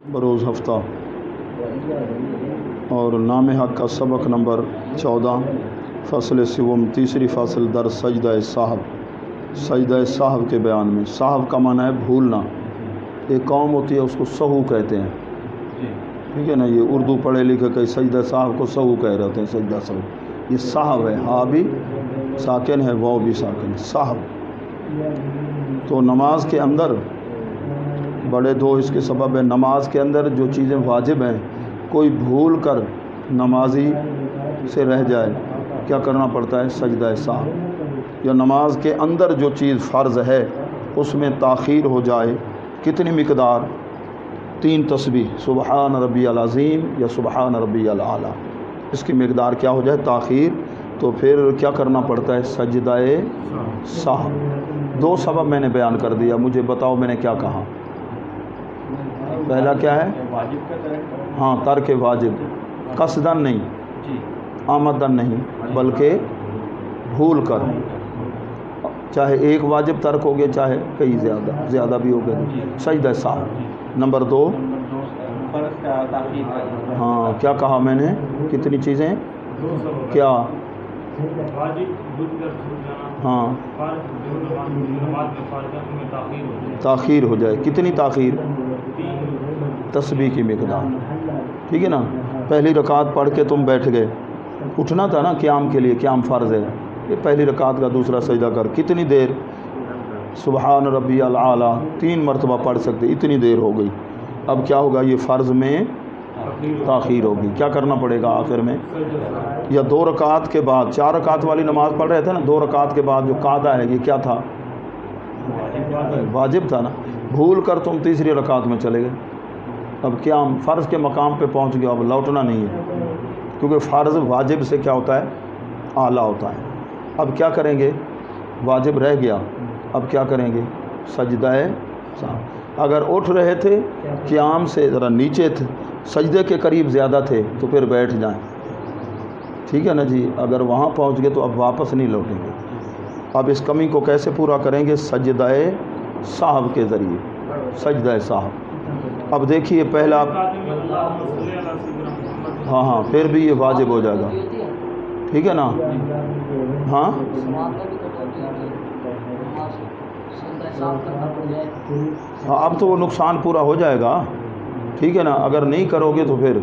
بروز ہفتہ اور نام حق کا سبق نمبر 14 فصل سوم تیسری فصل در سجدہ صاحب. سجدہ صاحب کے بیان میں صاحب کا معنی ہے بھولنا. ایک قوم ہوتی ہے اس کو سہو کہتے ہیں, ٹھیک ہے نا. یہ اردو پڑھے لکھے کئی سجدہ صاحب کو سہو کہہ رہے ہوتے ہیں. سجدہ سہو یہ صاحب ہے, ہا بھی ساکن ہے, واو بھی ساکن ہے, صاحب. تو نماز کے اندر بڑے دو اس کے سبب ہے. نماز کے اندر جو چیزیں واجب ہیں کوئی بھول کر نمازی سے رہ جائے کیا کرنا پڑتا ہے؟ سجدہ صاحب. یا نماز کے اندر جو چیز فرض ہے اس میں تاخیر ہو جائے, کتنی مقدار؟ 3 تسبیح, سبحان ربی العظیم یا سبحان ربی الاعلیٰ. اس کی مقدار کیا ہو جائے؟ تاخیر. تو پھر کیا کرنا پڑتا ہے؟ سجدہ صاحب. 2 سبب میں نے بیان کر دیا, مجھے بتاؤ میں نے کیا کہا. پہلا کیا ہے؟ ہاں, ترک واجب, قصدن نہیں, آمدن نہیں, بلکہ بھول کر. چاہے ایک واجب ترک ہو گیا چاہے کئی زیادہ بھی ہو گئے. سجدہ صاحب. نمبر 2, ہاں کیا کہا میں نے؟ کتنی چیزیں؟ کیا؟ ہاں, تاخیر ہو جائے. کتنی تاخیر؟ تسبیح کی مقدار, ٹھیک ہے نا. پہلی رکعت پڑھ کے تم بیٹھ گئے, اٹھنا تھا نا قیام کے لیے, قیام فرض ہے. یہ پہلی رکعت کا دوسرا سجدہ کر, کتنی دیر؟ سبحان ربی الاعلیٰ 3 مرتبہ پڑھ سکتے, اتنی دیر ہو گئی. اب کیا ہوگا؟ یہ فرض میں تاخیر ہوگی. کیا کرنا پڑے گا آخر میں؟ یا 2 رکعت کے بعد, 4 رکعت والی نماز پڑھ رہے تھے نا, 2 رکعت کے بعد جو قاعدہ ہے یہ کیا تھا؟ واجب تھا نا. بھول کر تم تیسری رکعت میں چلے گئے, اب قیام فرض کے مقام پہ پہنچ گیا, اب لوٹنا نہیں ہے, کیونکہ فرض واجب سے کیا ہوتا ہے؟ اعلیٰ ہوتا ہے. اب کیا کریں گے؟ واجب رہ گیا, اب کیا کریں گے؟ سجدہ صاحب. اگر اٹھ رہے تھے قیام سے ذرا نیچے تھے, سجدے کے قریب زیادہ تھے تو پھر بیٹھ جائیں, ٹھیک ہے نا جی. اگر وہاں پہنچ گئے تو اب واپس نہیں لوٹیں گے. اب اس کمی کو کیسے پورا کریں گے؟ سجدہ صاحب کے ذریعے. سجدہ صاحب. اب دیکھیے پہلا, ہاں پھر بھی یہ واجب ہو جائے گا, ٹھیک ہے نا. ہاں اب تو وہ نقصان پورا ہو جائے گا, ٹھیک ہے نا. اگر نہیں کرو گے تو پھر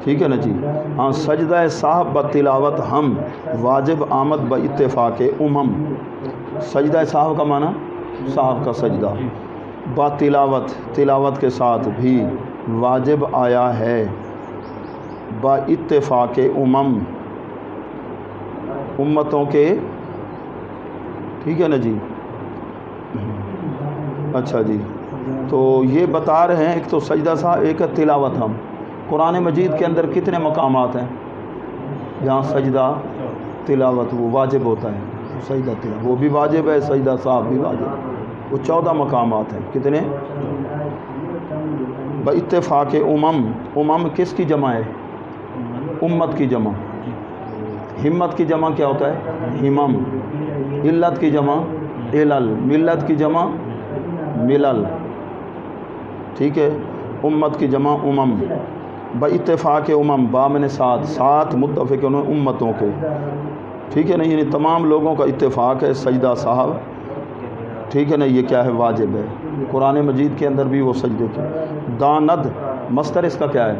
ٹھیک ہے نا جی. ہاں, سجدہ صاحب بتلاوت ہم واجب آمد باتفاق امم. سجدہ صاحب کا معنی صاحب کا سجدہ, بتلاوت تلاوت کے ساتھ بھی واجب آیا ہے, باتفاق امم امتوں کے, ٹھیک ہے نا جی. اچھا جی, تو یہ بتا رہے ہیں ایک تو سجدہ صاحب, ایک ہے تلاوت ہم. قرآن مجید کے اندر کتنے مقامات ہیں جہاں سجدہ تلاوت وہ واجب ہوتا ہے؟ سجدہ تلاوت وہ بھی واجب ہے, سجدہ صاحب بھی واجب. وہ 14 مقامات ہیں. کتنے؟ باتفاق امم. امم کس کی جمع ہے؟ امت کی جمع. ہمت کی جمع کیا ہوتا ہے؟ ہمم. علت کی جمع علل. ملت کی جمع ملل, ٹھیک ہے. امت کی جمع امم. باتفاق امم, با میں نے ساتھ متفق امتوں کے, ٹھیک ہے نا. یعنی تمام لوگوں کا اتفاق ہے سجدہ صاحب, ٹھیک ہے نا. یہ کیا ہے؟ واجب ہے. قرآن مجید کے اندر بھی وہ سجدے کی. داند مصدر اس کا کیا ہے؟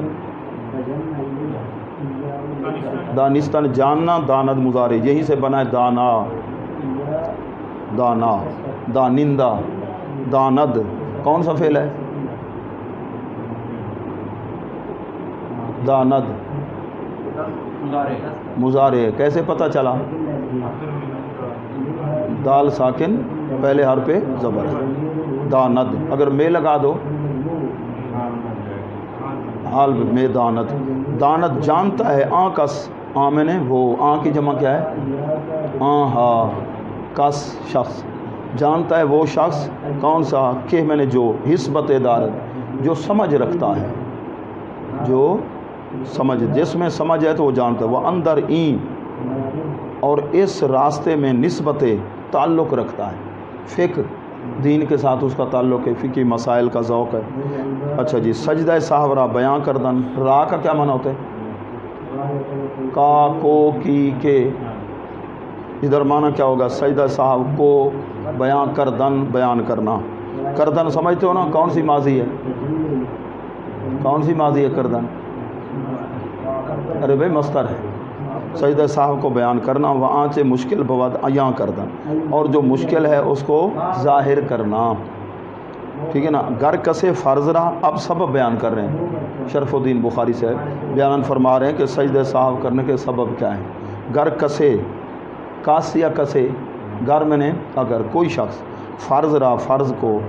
دانستان, جاننا. داند مضارع, یہیں سے بنا ہے دانا, دانا, دانندہ, داند. کون سا فعل ہے؟ داند مضارع. کیسے پتہ چلا؟ دال ساکن پہلے حرف پہ زبر ہے. داند. اگر میں لگا دو حال میں داند. داند جانتا ہے. آن کس, آن میں نے وہ, آن کی جمع کیا ہے؟ آن ہا. کس شخص, جانتا ہے وہ شخص کون سا؟ کہ میں نے جو حسبت دارد جو سمجھ رکھتا ہے, جو سمجھ, جس میں سمجھ ہے تو وہ جانتا ہے. وہ اندر این, اور اس راستے میں نسبت تعلق رکھتا ہے. فکر دین کے ساتھ اس کا تعلق ہے، فقہی مسائل کا ذوق ہے۔ اچھا جی، سجدہ سہو را بیاں کردن، را کا کیا معنی ہوتا ہے؟ کا، کو، کی، کے، ادھر معنی کیا ہوگا؟ سجدہ سہو کو بیاں کردن، بیان کرنا۔ کردن سمجھتے ہو نا، کون سی ماضی ہے؟ کون سی ماضی ہے کردن؟ ارے بھائی مصدر ہے۔ سجدہ سہو کو بیان کرنا، وہاں سے مشکل بواد ایاں کردن، اور جو مشکل ہے اس کو ظاہر کرنا، ٹھیک ہے نا۔ گر کسے فرض رہا، اب سبب بیان کر رہے ہیں شرف الدین بخاری سے، بیان فرما رہے ہیں کہ سجدہ سہو کرنے کے سبب کیا ہیں۔ گر کسے، کاس یا کسے، گر میں نے اگر کوئی شخص فرض رہا، فرض کو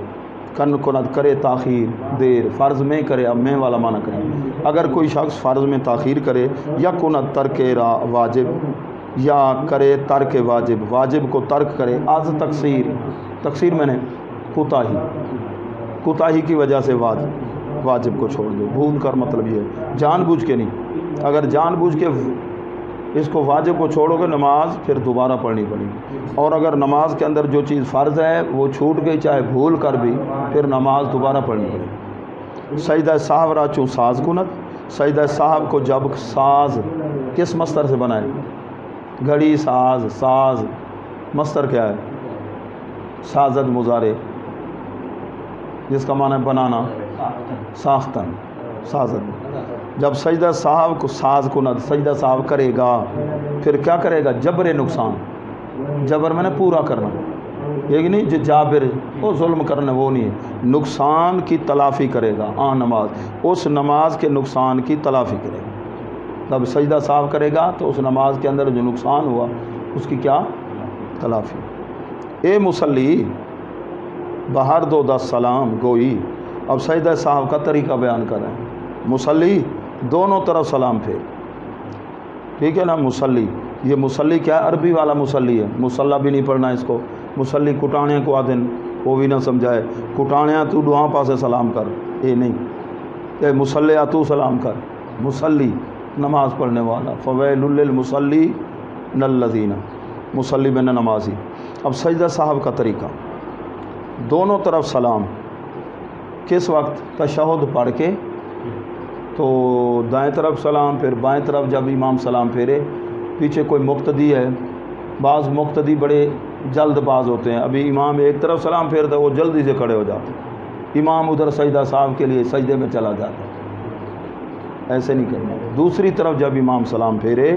کن کنت کرے تاخیر، دیر، فرض میں کرے، اب میں والا معنی کریں، اگر کوئی شخص فرض میں تاخیر کرے، یا کنت ترک را واجب، یا کرے ترک واجب، واجب کو ترک کرے، از تقصیر، تقصیر میں نے کوتاہی، کوتاہی کی وجہ سے واجب کو چھوڑ دو، بھول کر مطلب یہ ہے، جان بوجھ کے نہیں۔ اگر جان بوجھ کے اس کو واجب کو چھوڑو گے، نماز پھر دوبارہ پڑھنی پڑے گی، اور اگر نماز کے اندر جو چیز فرض ہے وہ چھوٹ گئی چاہے بھول کر بھی، پھر نماز دوبارہ پڑھنی پڑے گی۔ سجدہ سہو را چوں ساز کنت، سجدہ سہو کو جب ساز کس مصدر سے بنائے؟ گھڑی، ساز، ساز مصدر کیا ہے؟ سازد مضارع، جس کا معنی ہے بنانا، ساختن، سازد۔ جب سجدہ سہو کو ساز کنت، سجدہ سہو کرے گا، پھر کیا کرے گا؟ جبر نقصان، جبر میں نے پورا کرنا، یہ نہیں جو جابر وہ ظلم کرنا، وہ نہیں ہے، نقصان کی تلافی کرے گا، نماز، اس نماز کے نقصان کی تلافی کرے گا۔ جب سجدہ سہو کرے گا تو اس نماز کے اندر جو نقصان ہوا اس کی کیا تلافی۔ اے مصلی بہر دو دس سلام گوئی، اب سجدہ سہو کا طریقہ بیان کر رہے ہیں۔ مصلی دونوں طرف سلام پھیر، ٹھیک ہے نا۔ مصلی، یہ مصلی کیا ہے؟ عربی والا مصلی ہے، مصلی بھی نہیں پڑھنا اس کو، مصلی کٹانے کو آدن وہ بھی نہ سمجھائے، کٹانیاں تو دعا پاسے سلام کر، یہ نہیں، اے مصلیہ تو سلام کر، مصلی نماز پڑھنے والا، فویل للمصلین الذین، مصلی میں نمازی۔ اب سجدہ سہو کا طریقہ، دونوں طرف سلام، کس وقت؟ تشہد پڑھ کے تو دائیں طرف سلام، پھر بائیں طرف جب امام سلام پھیرے، پیچھے کوئی مقتدی ہے، بعض مقتدی بڑے جلد باز ہوتے ہیں، ابھی امام ایک طرف سلام پھیرتا ہے وہ جلدی سے کھڑے ہو جاتے ہیں، امام ادھر سجدہ سہو کے لیے سجدے میں چلا جاتا ہے، ایسے نہیں کرنا۔ دوسری طرف جب امام سلام پھیرے،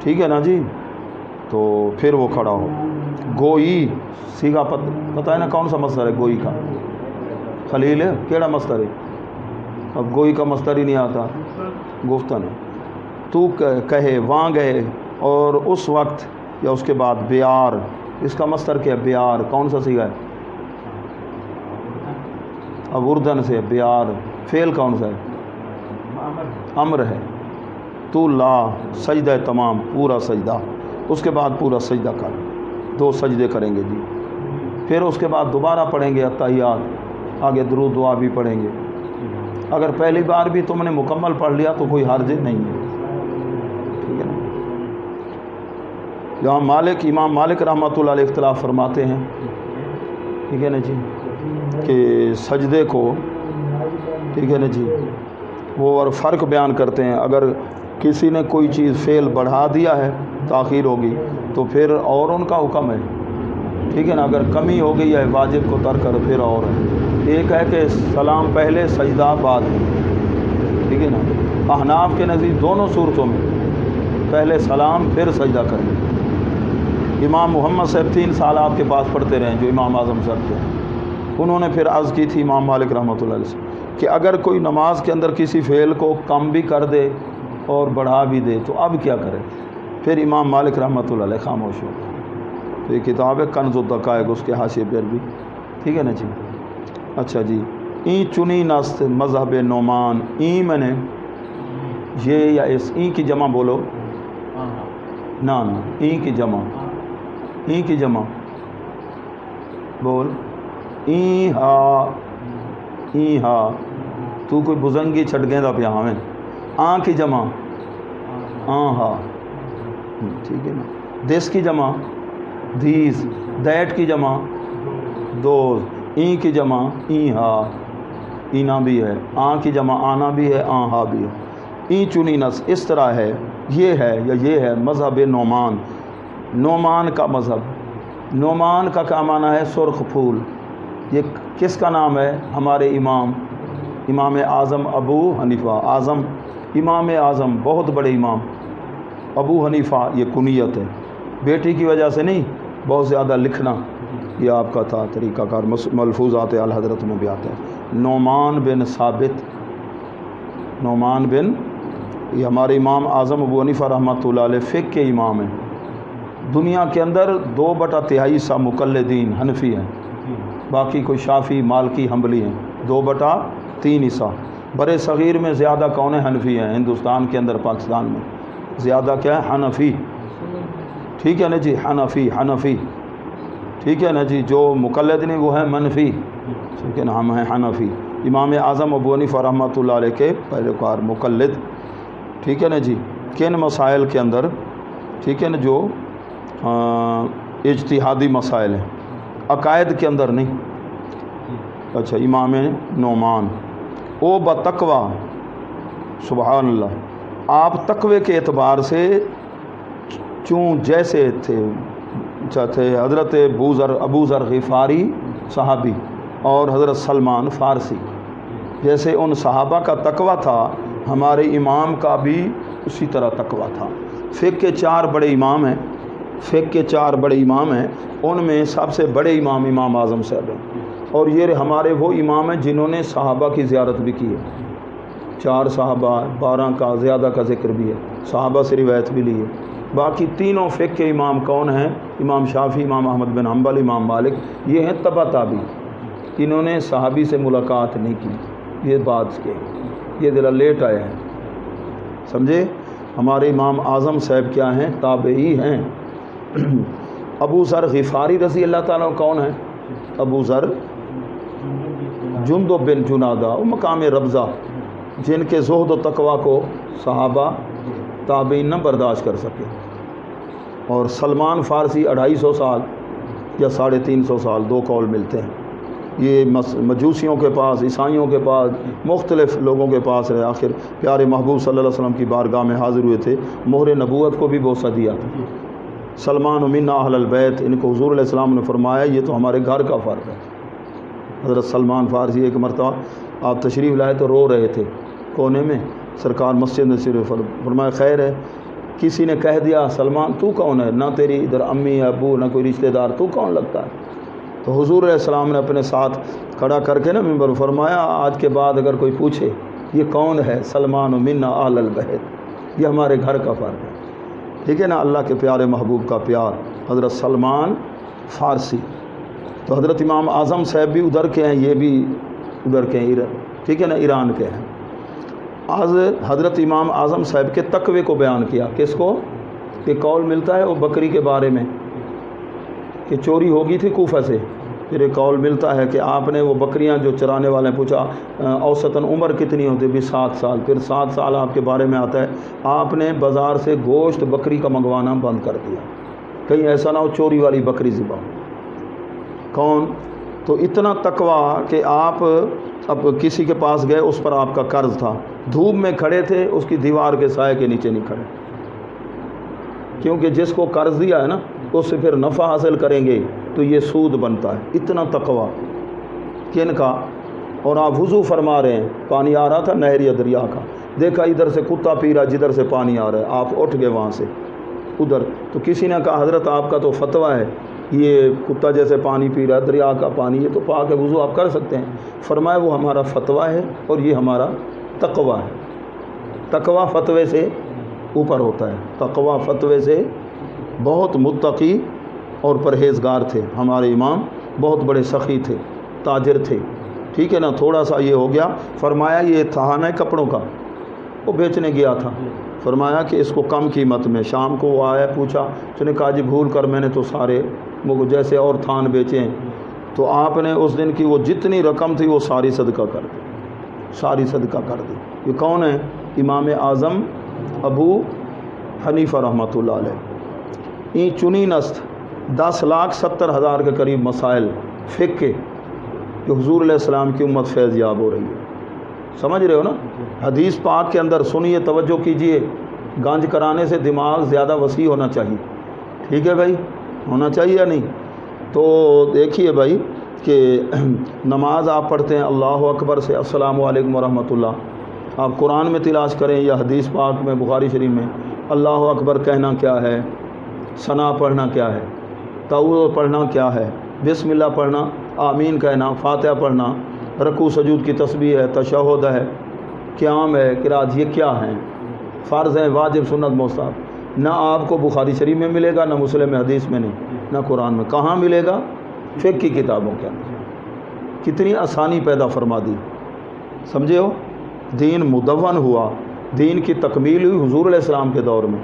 ٹھیک ہے نا جی، تو پھر وہ کھڑا ہو۔ گوئی سیگا پتہ ہے نا کون سا مصدر ہے گوئی کا؟ خلیل ہے، کیڑا مصدر ہے؟ اب گوئی کا مصدر ہی نہیں آتا، گفتن ہے۔ تو کہے وہاں گئے، اور اس وقت یا اس کے بعد بیار، اس کا مصدر کیا ہے؟ بیار، کون سا سیگا ہے؟ اب اردن سے بیار، فعل کون سا ہے؟ امر ہے۔ تو لا سجدہ تمام، پورا سجدہ، اس کے بعد پورا سجدہ کر، دو سجدے کریں گے جی، پھر اس کے بعد دوبارہ پڑھیں گے اتحیات، آگے درود دعا بھی پڑھیں گے۔ اگر پہلی بار بھی تم نے مکمل پڑھ لیا تو کوئی حرج نہیں ہے، ٹھیک ہے نا۔ یہاں مالک، امام مالک رحمۃ اللہ علیہ اختلاف فرماتے ہیں، ٹھیک ہے نا جی، کہ سجدے کو، ٹھیک ہے نا جی، وہ اور فرق بیان کرتے ہیں، اگر کسی نے کوئی چیز فعل بڑھا دیا ہے تاخیر ہوگی تو پھر اور ان کا حکم ہے، ٹھیک ہے نا، اگر کمی ہو گئی ہے واجب کو ترک کر پھر اور ہے۔ ایک ہے کہ سلام پہلے سجدہ بعد میں، ٹھیک ہے نا۔ احناف کے نزدیک دونوں صورتوں میں پہلے سلام پھر سجدہ کریں۔ امام محمد صاحب 3 سال آپ کے پاس پڑھتے رہے، جو امام اعظم صاحب تھے، انہوں نے پھر عرض کی تھی امام مالک رحمۃ اللہ علیہ سے کہ اگر کوئی نماز کے اندر کسی فعل کو کم بھی کر دے اور بڑھا بھی دے تو اب کیا کرے؟ پھر امام مالک رحمۃ اللہ علیہ خاموش ہو۔ تو یہ کتاب ہے کنز الدقائق، اس کے حاشیے پر بھی، ٹھیک ہے نا جی۔ اچھا جی، این چنی نست مذہب نعمان، این میں نے یہ یا اس، این کی جمع بولو، نا این کی جمع، این کی جمع بول، این ہا، تو کوئی بزنگی چھٹ گئے دا پیا ہمیں، آن کی جمع آن ہا، ٹھیک ہے نا۔ دس کی جمع دیز، دیٹ کی جمع دو این کی جمع این ہا اینا بھی ہے، آن کی جمع آنا بھی ہے، آن ہا بھی ہے، این چنی نس اس طرح ہے، یہ ہے یا یہ ہے مذہب نعمان، نعمان کا مذہب۔ نعمان کا کیا معنی ہے؟ سرخ پھول۔ یہ کس کا نام ہے؟ ہمارے امام اعظم ابو حنیفہ، اعظم امام اعظم بہت بڑے امام ابو حنیفہ، یہ کنیت ہے، بیٹی کی وجہ سے نہیں، بہت زیادہ لکھنا یہ آپ کا تھا طریقہ کار، ملفوظات الحضرت میں بھی آتے ہیں۔ نعمان بن ثابت، نعمان بن، یہ ہمارے امام اعظم ابو حنیفہ رحمۃ اللہ علیہ فقہ کے امام ہیں۔ دنیا کے اندر 2/3 سا مقلدین حنفی ہیں، باقی کوئی شافی مالکی حنبلی ہیں، 2/3 حصہ۔ برے صغیر میں زیادہ کون ہیں؟ حنفی ہیں، ہندوستان کے اندر پاکستان میں زیادہ کیا ہے؟ حنفی، ٹھیک ہے نا جی، حنفی ٹھیک ہے نا جی، جو مقلد نہیں وہ ہے منفی، ٹھیک ہے نا، ہم ہیں حنفی۔ امام اعظم ابو حنیفہ رحمۃ اللہ علیہ کے پیروکار مقلد، ٹھیک ہے نا جی۔ کن مسائل کے اندر؟ ٹھیک ہے نا، جو اجتہادی مسائل ہیں، عقائد کے اندر نہیں۔ اچھا، امام نعمان او بتقوی، سبحان اللہ، آپ تقوی کے اعتبار سے چون جیسے تھے حضرت ابو ذر غفاری صحابی اور حضرت سلمان فارسی، جیسے ان صحابہ کا تقوی تھا، ہمارے امام کا بھی اسی طرح تقوی تھا۔ فقہ کے 4 بڑے امام ہیں، فقہ کے 4 بڑے امام ہیں، ان میں سب سے بڑے امام امام اعظم صاحب ہیں، اور یہ ہمارے وہ امام ہیں جنہوں نے صحابہ کی زیارت بھی کی ہے۔ 4 صحابہ، 12 کا زیادہ کا ذکر بھی ہے، صحابہ سے روایت بھی لی ہے۔ باقی تینوں فقہ کے امام کون ہیں؟ امام شافعی، امام احمد بن حنبل، امام مالک، یہ ہیں تبع تابعی، انہوں نے صحابی سے ملاقات نہیں کی، یہ بات کے یہ ذرا لیٹ آیا ہے، سمجھے؟ ہمارے امام اعظم صاحب کیا ہیں؟ تابعی ہیں۔ ابو ذر غفاری رضی اللہ تعالیٰ کون ہیں؟ ابو ذر جندب بن جنادہ، وہ مقام ربضہ، جن کے زہد و تقوی کو صحابہ تابعین نہ برداشت کر سکے۔ اور سلمان فارسی 250 سال یا 350 سال، 2 قول ملتے ہیں، یہ مجوسیوں کے پاس، عیسائیوں کے پاس، مختلف لوگوں کے پاس رہے، آخر پیارے محبوب صلی اللہ علیہ وسلم کی بارگاہ میں حاضر ہوئے تھے، مہر نبوت کو بھی بوسہ دیا تھا۔ سلمان منا اہل البیت، ان کو حضور علیہ السلام نے فرمایا یہ تو ہمارے گھر کا فرد ہے۔ حضرت سلمان فارسی ایک مرتبہ آپ تشریف لائے تو رو رہے تھے کونے میں، سرکار مسجد میں صرف فرمایا خیر ہے؟ کسی نے کہہ دیا سلمان تو کون ہے؟ نہ تیری ادھر امی ابو نہ کوئی رشتہ دار، تو کون لگتا ہے؟ تو حضور علیہ السلام نے اپنے ساتھ کھڑا کر کے نا ممبر فرمایا آج کے بعد اگر کوئی پوچھے یہ کون ہے؟ سلمان منا اہل البیت، یہ ہمارے گھر کا فرد ہے، ٹھیک ہے نا۔ اللہ کے پیارے محبوب کا پیار، حضرت سلمان فارسی۔ تو حضرت امام اعظم صاحب بھی ادھر کے ہیں، یہ بھی ادھر کے ہیں، ٹھیک ہے نا، ایران کے ہیں۔ آج حضرت امام اعظم صاحب کے تقوی کو بیان کیا، کس کو؟ کہ قول ملتا ہے وہ بکری کے بارے میں کہ چوری ہو گئی تھی کوفہ سے، پھر ایک قول ملتا ہے کہ آپ نے وہ بکریاں جو چرانے والے نے پوچھا اوسطاً عمر کتنی ہوتی؟ بھی 7 سال، پھر 7 سال آپ کے بارے میں آتا ہے آپ نے بازار سے گوشت بکری کا منگوانا بند کر دیا، کہیں ایسا نہ ہو چوری والی بکری ذبح ہو۔ کون؟ تو اتنا تقوی کہ آپ اب کسی کے پاس گئے، اس پر آپ کا قرض تھا، دھوپ میں کھڑے تھے، اس کی دیوار کے سائے کے نیچے نہیں کھڑے، کیونکہ جس کو قرض دیا ہے نا اس سے پھر نفع حاصل کریں گے تو یہ سود بنتا ہے۔ اتنا تقوی کن کا؟ اور آپ وضو فرما رہے ہیں، پانی آ رہا تھا نہر یا دریا کا، دیکھا ادھر سے کتا پی رہا، جدھر سے پانی آ رہا ہے، آپ اٹھ گئے وہاں سے ادھر، تو کسی نے کہا حضرت آپ کا تو فتویٰ ہے یہ کتا جیسے پانی پی رہا ہے، دریا کا پانی، یہ تو پاک ہے، وضو آپ کر سکتے ہیں۔ فرمایا وہ ہمارا فتویٰ ہے اور یہ ہمارا تقوی ہے۔ تقوی فتوے سے اوپر ہوتا ہے، تقوی فتوے سے بہت متقی اور پرہیزگار تھے ہمارے امام، بہت بڑے سخی تھے، تاجر تھے، ٹھیک ہے نا۔ تھوڑا سا یہ ہو گیا، فرمایا یہ تھانہ کپڑوں کا، وہ بیچنے گیا تھا، فرمایا کہ اس کو کم قیمت میں، شام کو وہ آیا پوچھا، اس نے کہا جی بھول کر میں نے تو سارے جیسے اور تھان بیچے ہیں، تو آپ نے اس دن کی وہ جتنی رقم تھی وہ ساری صدقہ کر دی، ساری صدقہ کر دی۔ یہ کون ہے؟ امام اعظم ابو حنیفہ رحمۃ اللہ علیہ۔ این چنی نست 10,70,000 کے قریب مسائل فقہ کے کہ حضور علیہ السلام کی امت فیض یاب ہو رہی ہے. سمجھ رہے ہو نا؟ حدیث پاک کے اندر سنیے، توجہ کیجئے، گانج کرانے سے دماغ زیادہ وسیع ہونا چاہیے. ٹھیک ہے بھائی، ہونا چاہیے یا نہیں؟ تو دیکھیے بھائی کہ نماز آپ پڑھتے ہیں اللہ اکبر سے السلام علیکم ورحمۃ اللہ. آپ قرآن میں تلاش کریں یا حدیث پاک میں بخاری شریف میں اللہ اکبر کہنا کیا ہے، ثنا پڑھنا کیا ہے، تعوذ پڑھنا کیا ہے، بسم اللہ پڑھنا، آمین کہنا، فاتحہ پڑھنا، رکوع سجود کی تسبیح ہے، تشہد ہے، قیام ہے، قرات، یہ کیا ہیں؟ فرض ہیں، واجب، سنت، مستحب. نہ آپ کو بخاری شریف میں ملے گا، نہ مسلم حدیث میں، نہیں نہ قرآن میں. کہاں ملے گا؟ فقہ کی کتابوں کے اندر. کتنی آسانی پیدا فرما دی. سمجھے ہو؟ دین مدون ہوا، دین کی تکمیل ہوئی حضور علیہ السلام کے دور میں،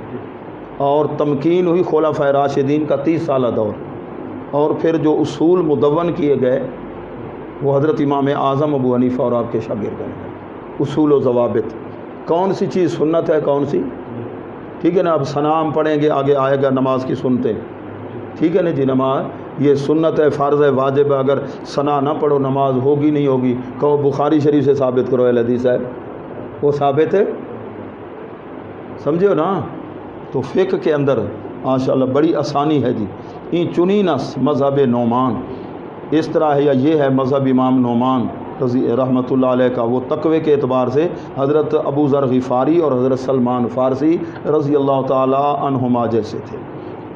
اور تمکین ہوئی خلفائے راشدین کا 30 سالہ دور. اور پھر جو اصول مدون کیے گئے وہ حضرت امام اعظم ابو حنیفہ اور آپ کے شاگرد ہیں. اصول و ضوابط، کون سی چیز سنت ہے، کون سی. ٹھیک ہے نا؟ اب سلام پڑھیں گے، آگے آئے گا نماز کی سنتے. ٹھیک ہے نا جی؟ نماز یہ سنت ہے، فرض ہے، واجب ہے. اگر ثنا نہ پڑھو نماز ہوگی نہیں ہوگی. کہو بخاری شریف سے ثابت کرو اہل حدیث ہے، وہ ثابت ہے. سمجھے ہو نا؟ تو فقہ کے اندر ماشاءاللہ بڑی آسانی ہے جی. این چنی نس مذہب نعمان اس طرح ہے، یا یہ ہے مذہب امام نعمان رحمۃ اللہ علیہ کا. وہ تقوی کے اعتبار سے حضرت ابو ذر غفاری اور حضرت سلمان فارسی رضی اللہ تعالی عنہما جیسے تھے.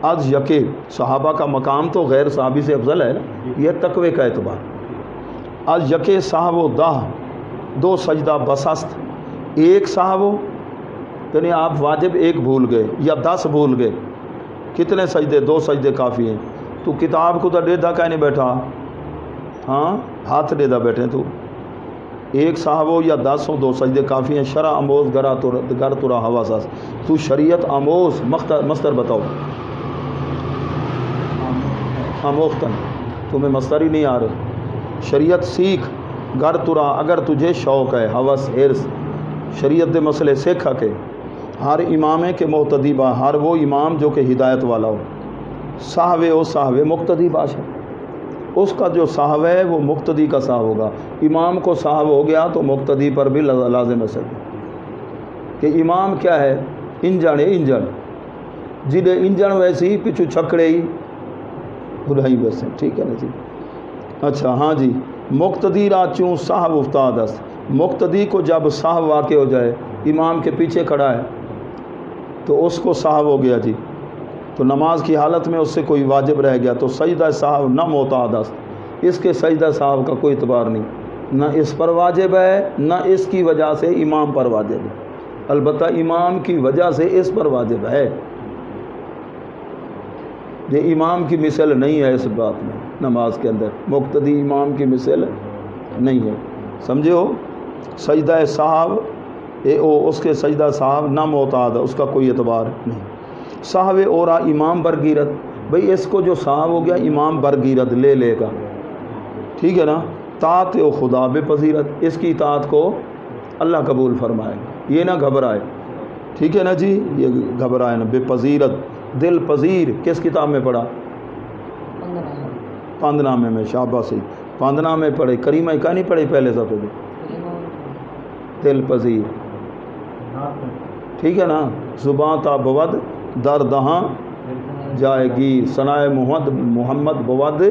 از یکے صحابہ کا مقام تو غیر صحابی سے افضل ہے نا، یہ تقوی کا اعتبار. از یکے صاحب و دہ دو سجدہ بسست، ایک صاحب ہو یعنی آپ واجب ایک بھول گئے یا 10 بھول گئے، کتنے سجدے؟ 2 سجدے کافی ہیں. تو کتاب کو تو ڈیدھا کہنے بیٹھا، ہاں ہاتھ ڈیدھا بیٹھے. تو ایک صاحب ہو یا 10 ہو، 2 سجدے کافی ہیں. شرع آموز گر تورا ہوا ساس. تو شریعت آموز مصدر بتاؤ. آموختن، تمہیں مصدر ہی نہیں آ رہے. شریعت سیکھ، گر تورا اگر تجھے شوق ہے، ہوس حرص، شریعت دے مسئلے سیکھا کے. ہر امام کے محتدی با، ہر وہ امام جو کہ ہدایت والا ہو. صاحب او صاحب مقتدی باشا، اس کا جو صاحب ہے وہ مقتدی کا صاحب ہوگا. امام کو صاحب ہو گیا تو مقتدی پر بھی لازم ہے کہ امام کیا ہے؟ انجن ہے، انجن جدے انجن ویسے ہی پچھو چھکڑے ہی بھلائی ویسے. ٹھیک ہے نا جی؟ اچھا ہاں جی. مقتدی را چوں صاحب افتاد است، مقتدی کو جب صاحب واقع ہو جائے، امام کے پیچھے کھڑا ہے تو اس کو صاحب ہو گیا جی. تو نماز کی حالت میں اس سے کوئی واجب رہ گیا تو سجدہ صاحب نہ معتاد است، اس کے سجدہ صاحب کا کوئی اعتبار نہیں، نہ اس پر واجب ہے نہ اس کی وجہ سے امام پر واجب ہے. البتہ امام کی وجہ سے اس پر واجب ہے. یہ امام کی مثل نہیں ہے اس بات میں، نماز کے اندر مقتدی امام کی مثل نہیں ہے. سمجھے ہو؟ سجدہ صاحب اس کے سجدہ صاحب نہ معتاد ہے، اس کا کوئی اعتبار نہیں. صاحب اورا امام برگیرت، بھئی اس کو جو صاحب ہو گیا امام برگیرت لے گا. ٹھیک ہے نا؟ طاعت و خدا بے پذیرت، اس کی اطاعت کو اللہ قبول فرمائے، یہ نہ گھبرائے. ٹھیک ہے نا جی؟ یہ گھبرائے نہ. بے پذیرت، دل پذیر، کس کتاب میں پڑھا؟ پاندنامے میں. شاباشی، پاندنامے پڑھے. کریمہ کا نہیں پڑھی پہلے صفحے پہ؟ دل پذیر. ٹھیک ہے نا؟ زباں تا بود در دہاں جائے گی، ثنائے محمد بود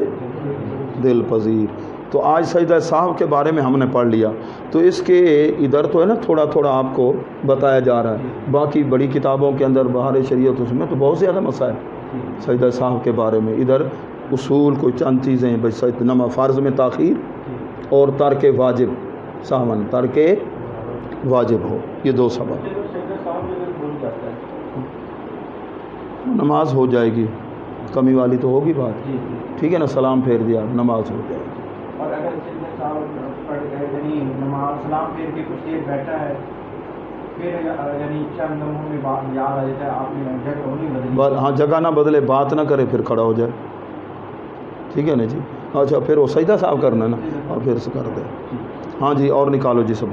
دل پذیر. تو آج سجدہ صاحب کے بارے میں ہم نے پڑھ لیا. تو اس کے ادھر تو ہے نا تھوڑا تھوڑا آپ کو بتایا جا رہا ہے. باقی بڑی کتابوں کے اندر بہار شریعت اس میں تو بہت زیادہ مسائل سجدہ صاحب کے بارے میں. ادھر اصول کوئی چند چیزیں ہیں بھائی، نماز فرض میں تاخیر اور ترک واجب، ساون ترک واجب ہو، یہ 2 سبب. نماز ہو جائے گی، کمی والی تو ہوگی بات. ٹھیک ہے نا؟ سلام پھیر دیا، نماز ہو جائے گی. اور اگر یعنی نماز سلام پھیر کے کچھ دیر بیٹھا ہے، پھر یعنی چند لمحوں میں بات یاد آ جاتا ہے، آپ نے جگہ نہیں بدلی، ہاں جگہ نہ بدلے، بات نہ کرے، پھر کھڑا ہو جائے. ٹھیک ہے نا جی؟ اچھا پھر وہ سجدہ صاحب کرنا ہے نا، اور پھر سے کر دے. ہاں جی، اور نکالو جی سب.